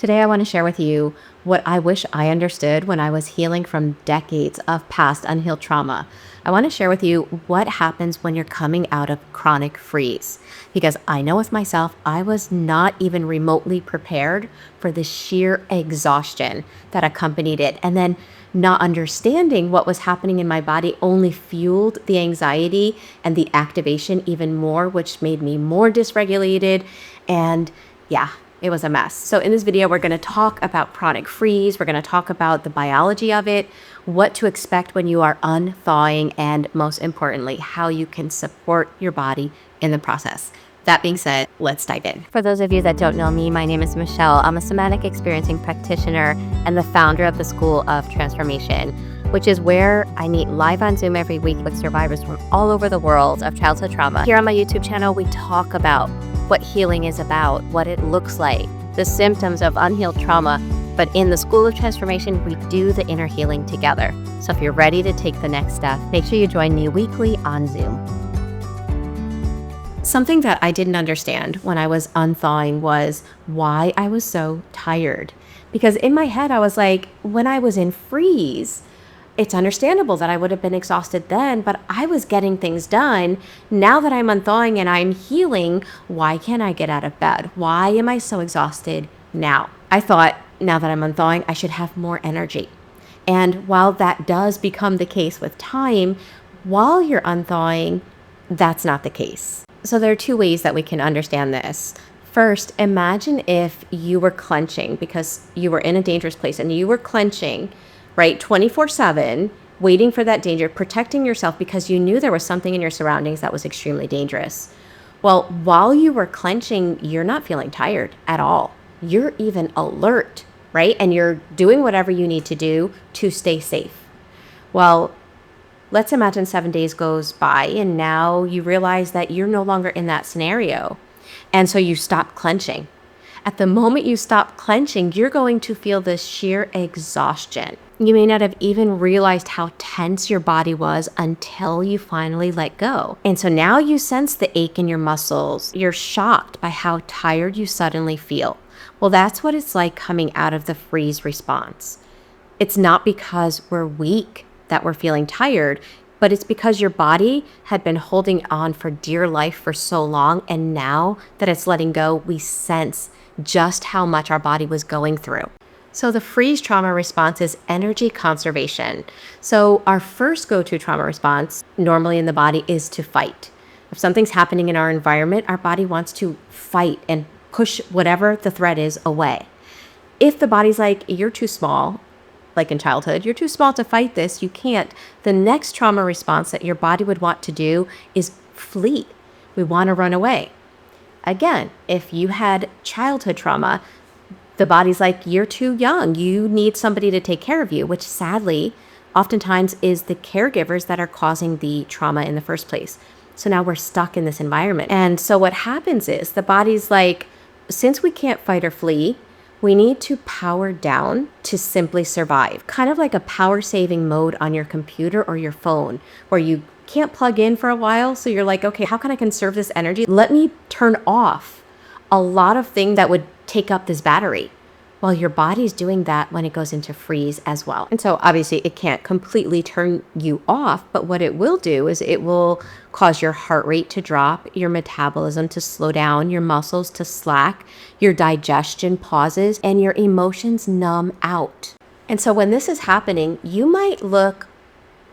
Today, I want to share with you what I wish I understood when I was healing from decades of past unhealed trauma. I want to share with you what happens when you're coming out of chronic freeze. Because I know with myself, I was not even remotely prepared for the sheer exhaustion that accompanied it. And then not understanding what was happening in my body only fueled the anxiety and the activation even more, which made me more dysregulated. And yeah, it was a mess. So in this video, we're going to talk about chronic freeze. We're going to talk about the biology of it, what to expect when you are unthawing, and most importantly, how you can support your body in the process. That being said, let's dive in. For those of you that don't know me, my name is Michelle. I'm a Somatic Experiencing Practitioner and the founder of the School of Transformation, which is where I meet live on Zoom every week with survivors from all over the world of childhood trauma. Here on my YouTube channel, we talk about what healing is about, what it looks like, the symptoms of unhealed trauma. But in the School of Transformation, we do the inner healing together. So if you're ready to take the next step, make sure you join me weekly on Zoom. Something that I didn't understand when I was unthawing was why I was so tired. Because in my head, I was like, when I was in freeze, it's understandable that I would have been exhausted then, but I was getting things done. Now that I'm unthawing and I'm healing, why can't I get out of bed? Why am I so exhausted now? I thought now that I'm unthawing, I should have more energy. And while that does become the case with time, while you're unthawing, that's not the case. So there are two ways that we can understand this. First, imagine if you were clenching because you were in a dangerous place and you were clenching, right, 24/7, waiting for that danger, protecting yourself because you knew there was something in your surroundings that was extremely dangerous. Well, while you were clenching, you're not feeling tired at all. You're even alert, right? And you're doing whatever you need to do to stay safe. Well, let's imagine 7 days goes by and now you realize that you're no longer in that scenario. And so you stop clenching. At the moment you stop clenching, you're going to feel this sheer exhaustion. You may not have even realized how tense your body was until you finally let go. And so now you sense the ache in your muscles. You're shocked by how tired you suddenly feel. Well, that's what it's like coming out of the freeze response. It's not because we're weak that we're feeling tired, but it's because your body had been holding on for dear life for so long. And now that it's letting go, we sense just how much our body was going through. So the freeze trauma response is energy conservation. So our first go-to trauma response normally in the body is to fight. If something's happening in our environment, our body wants to fight and push whatever the threat is away. If the body's like, you're too small, like in childhood, you're too small to fight this, you can't, the next trauma response that your body would want to do is flee. We want to run away. Again, if you had childhood trauma, the body's like, you're too young. You need somebody to take care of you, which sadly, oftentimes is the caregivers that are causing the trauma in the first place. So now we're stuck in this environment. And so what happens is the body's like, since we can't fight or flee, we need to power down to simply survive. Kind of like a power saving mode on your computer or your phone where you can't plug in for a while. So you're like, okay, how can I conserve this energy? Let me turn off a lot of things that would take up this battery. Well, your body's doing that when it goes into freeze as well. And so obviously it can't completely turn you off, but what it will do is it will cause your heart rate to drop, your metabolism to slow down, your muscles to slack, your digestion pauses, and your emotions numb out. And so when this is happening, you might look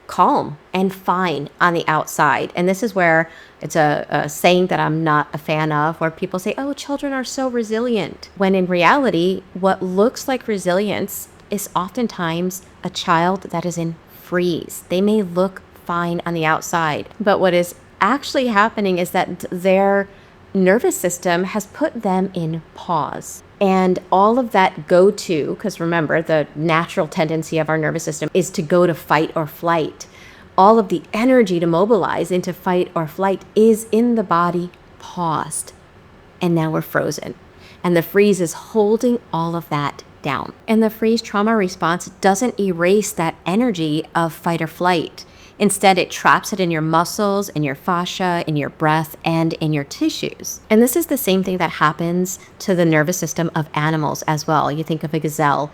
calm and fine on the outside. And this is where it's a saying that I'm not a fan of, where people say, oh, children are so resilient. When in reality, what looks like resilience is oftentimes a child that is in freeze. They may look fine on the outside, but what is actually happening is that their nervous system has put them in pause. And all of that go-to, because remember, the natural tendency of our nervous system is to go to fight or flight. All of the energy to mobilize into fight or flight is in the body paused. And now we're frozen. And the freeze is holding all of that down. And the freeze trauma response doesn't erase that energy of fight or flight. Instead, it traps it in your muscles, in your fascia, in your breath, and in your tissues. And this is the same thing that happens to the nervous system of animals as well. You think of a gazelle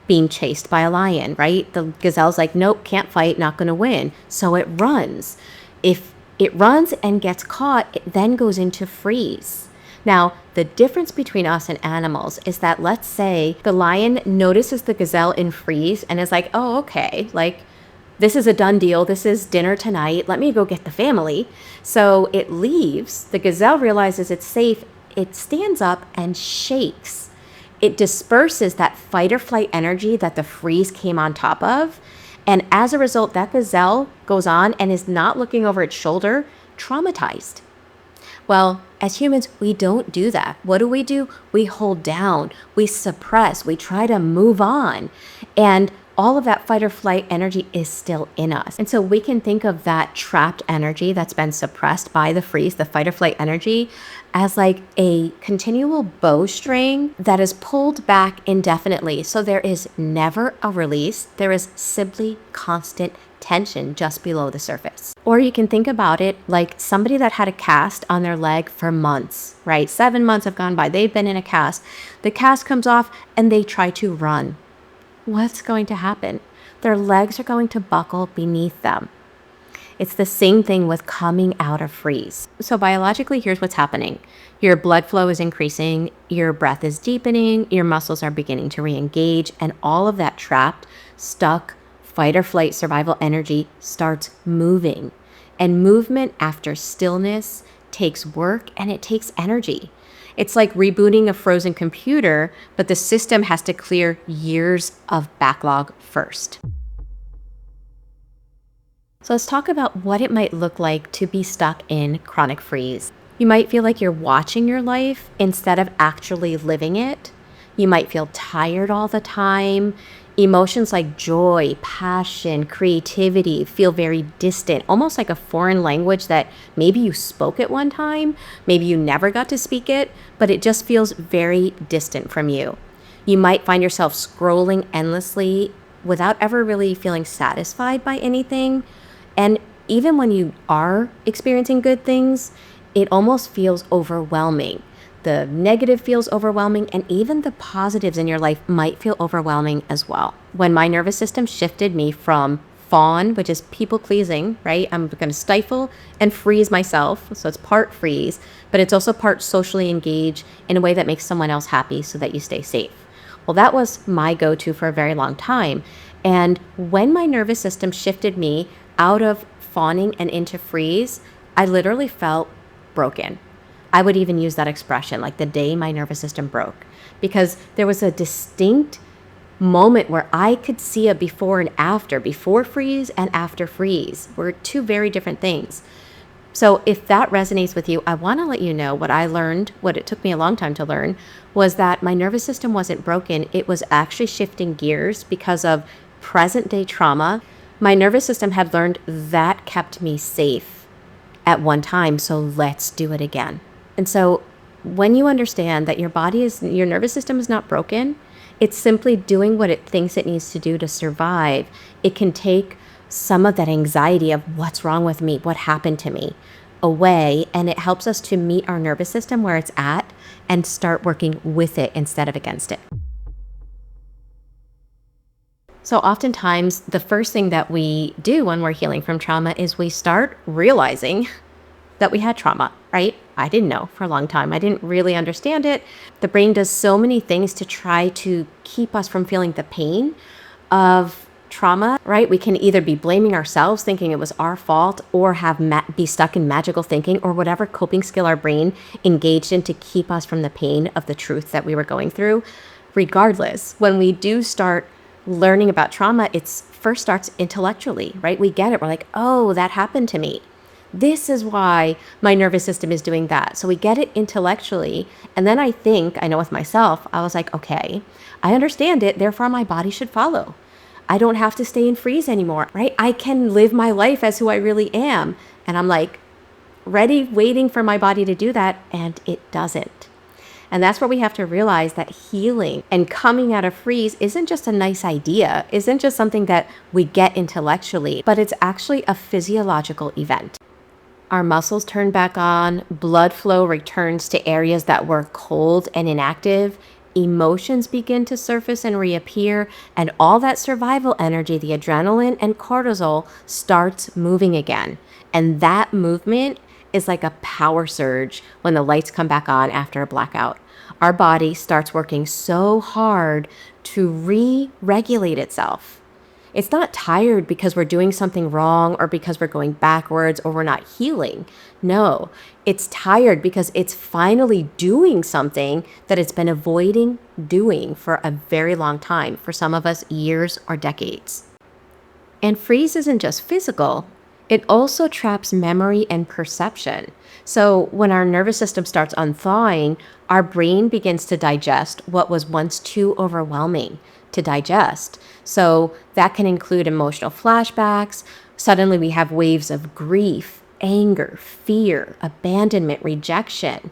being chased by a lion, right? The gazelle's like, nope, can't fight, not going to win. So it runs. If it runs and gets caught, it then goes into freeze. Now, the difference between us and animals is that, let's say the lion notices the gazelle in freeze and is like, oh, okay, like this is a done deal. This is dinner tonight. Let me go get the family. So it leaves. The gazelle realizes it's safe. It stands up and shakes. It disperses that fight or flight energy that the freeze came on top of. And as a result, that gazelle goes on and is not looking over its shoulder, traumatized. Well, as humans, we don't do that. What do? We hold down, we suppress, we try to move on. And all of that fight or flight energy is still in us. And so we can think of that trapped energy that's been suppressed by the freeze, the fight or flight energy, as like a continual bowstring that is pulled back indefinitely. So there is never a release. There is simply constant tension just below the surface. Or you can think about it like somebody that had a cast on their leg for months, right? 7 months have gone by. They've been in a cast. The cast comes off and they try to run. What's going to happen? Their legs are going to buckle beneath them. It's the same thing with coming out of freeze. So biologically, here's what's happening. Your blood flow is increasing, your breath is deepening, your muscles are beginning to re-engage, and all of that trapped, stuck, fight or flight survival energy starts moving. And movement after stillness takes work and it takes energy. It's like rebooting a frozen computer, but the system has to clear years of backlog first. So let's talk about what it might look like to be stuck in chronic freeze. You might feel like you're watching your life instead of actually living it. You might feel tired all the time. Emotions like joy, passion, creativity feel very distant, almost like a foreign language that maybe you spoke at one time, maybe you never got to speak it, but it just feels very distant from you. You might find yourself scrolling endlessly without ever really feeling satisfied by anything. And even when you are experiencing good things, it almost feels overwhelming. The negative feels overwhelming, and even the positives in your life might feel overwhelming as well. When my nervous system shifted me from fawn, which is people pleasing, right? I'm going to stifle and freeze myself. So it's part freeze, but it's also part socially engage in a way that makes someone else happy so that you stay safe. Well, that was my go-to for a very long time. And when my nervous system shifted me out of fawning and into freeze, I literally felt broken. I would even use that expression, like the day my nervous system broke, because there was a distinct moment where I could see a before and after, before freeze and after freeze were two very different things. So if that resonates with you, I want to let you know what I learned, what it took me a long time to learn, was that my nervous system wasn't broken. It was actually shifting gears because of present day trauma. My nervous system had learned that kept me safe at one time, so let's do it again. And so when you understand that your nervous system is not broken, it's simply doing what it thinks it needs to do to survive. It can take some of that anxiety of what's wrong with me, what happened to me, away, and it helps us to meet our nervous system where it's at and start working with it instead of against it. So oftentimes, the first thing that we do when we're healing from trauma is we start realizing that we had trauma, right? I didn't know for a long time. I didn't really understand it. The brain does so many things to try to keep us from feeling the pain of trauma, right? We can either be blaming ourselves, thinking it was our fault, or be stuck in magical thinking or whatever coping skill our brain engaged in to keep us from the pain of the truth that we were going through. Regardless, when we do start learning about trauma, it first starts intellectually, right? We get it. We're like, oh, that happened to me. This is why my nervous system is doing that. So we get it intellectually. And then I know with myself, I was like, okay, I understand it. Therefore, my body should follow. I don't have to stay in freeze anymore, right? I can live my life as who I really am. And I'm like ready, waiting for my body to do that. And it doesn't. And that's where we have to realize that healing and coming out of freeze isn't just a nice idea, isn't just something that we get intellectually, but it's actually a physiological event. Our muscles turn back on, blood flow returns to areas that were cold and inactive, emotions begin to surface and reappear, and all that survival energy, the adrenaline and cortisol, starts moving again. And that movement is like a power surge when the lights come back on after a blackout. Our body starts working so hard to re-regulate itself. It's not tired because we're doing something wrong or because we're going backwards or we're not healing. No, it's tired because it's finally doing something that it's been avoiding doing for a very long time, for some of us years or decades. And freeze isn't just physical, it also traps memory and perception. So when our nervous system starts unthawing, our brain begins to digest what was once too overwhelming to digest. So that can include emotional flashbacks. Suddenly we have waves of grief, anger, fear, abandonment, rejection.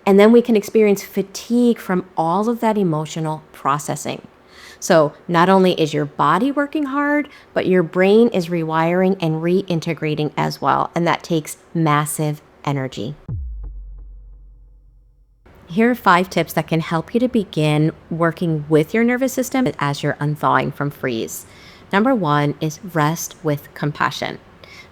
And then we can experience fatigue from all of that emotional processing. So not only is your body working hard, but your brain is rewiring and reintegrating as well. And that takes massive energy. Here are 5 tips that can help you to begin working with your nervous system as you're unthawing from freeze. Number 1 is rest with compassion.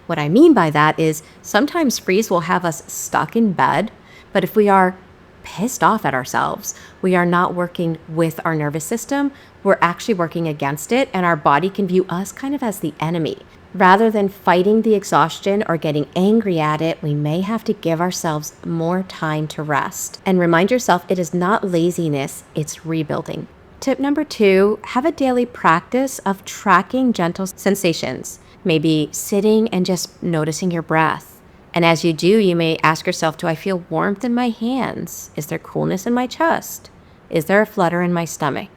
What I mean by that is sometimes freeze will have us stuck in bed, but if we are pissed off at ourselves, we are not working with our nervous system, we're actually working against it, and our body can view us kind of as the enemy. Rather than fighting the exhaustion or getting angry at it, we may have to give ourselves more time to rest. And remind yourself it is not laziness, it's rebuilding. Tip number 2, have a daily practice of tracking gentle sensations. Maybe sitting and just noticing your breath. And as you do, you may ask yourself, do I feel warmth in my hands? Is there coolness in my chest? Is there a flutter in my stomach?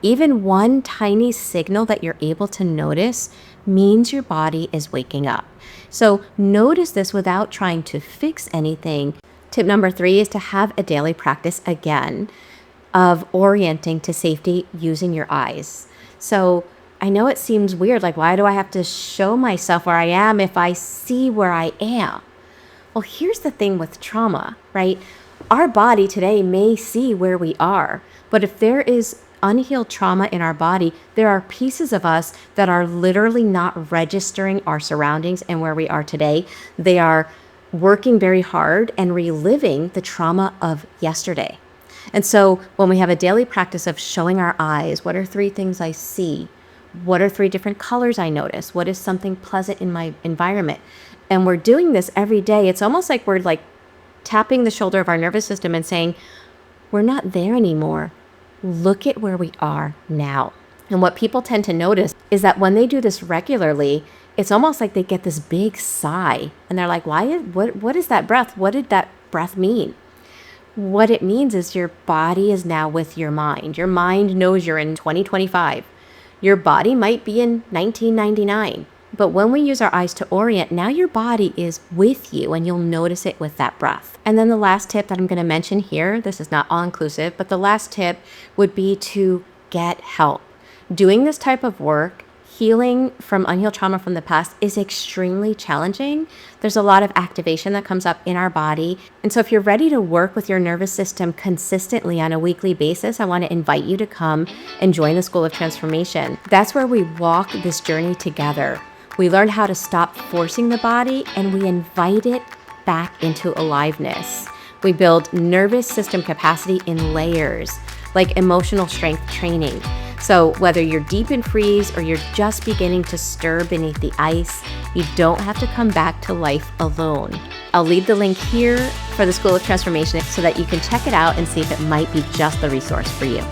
Even one tiny signal that you're able to notice means your body is waking up. So notice this without trying to fix anything. Tip number 3 is to have a daily practice again of orienting to safety using your eyes. So I know it seems weird, like why do I have to show myself where I am if I see where I am? Well, here's the thing with trauma, right? Our body today may see where we are, but if there is unhealed trauma in our body, there are pieces of us that are literally not registering our surroundings and where we are today. They are working very hard and reliving the trauma of yesterday. And so when we have a daily practice of showing our eyes, what are 3 things I see? What are 3 different colors I notice? What is something pleasant in my environment? And we're doing this every day. It's almost like we're like tapping the shoulder of our nervous system and saying, we're not there anymore. Look at where we are now. And what people tend to notice is that when they do this regularly, it's almost like they get this big sigh and they're like, what is that breath? What did that breath mean? What it means is your body is now with your mind. Your mind knows you're in 2025. Your body might be in 1999. But when we use our eyes to orient, now your body is with you and you'll notice it with that breath. And then the last tip that I'm going to mention here, this is not all inclusive, but the last tip would be to get help. Doing this type of work, healing from unhealed trauma from the past, is extremely challenging. There's a lot of activation that comes up in our body. And so if you're ready to work with your nervous system consistently on a weekly basis, I want to invite you to come and join the School of Transformation. That's where we walk this journey together. We learn how to stop forcing the body and we invite it back into aliveness. We build nervous system capacity in layers, like emotional strength training. So whether you're deep in freeze or you're just beginning to stir beneath the ice, you don't have to come back to life alone. I'll leave the link here for the School of Transformation so that you can check it out and see if it might be just the resource for you.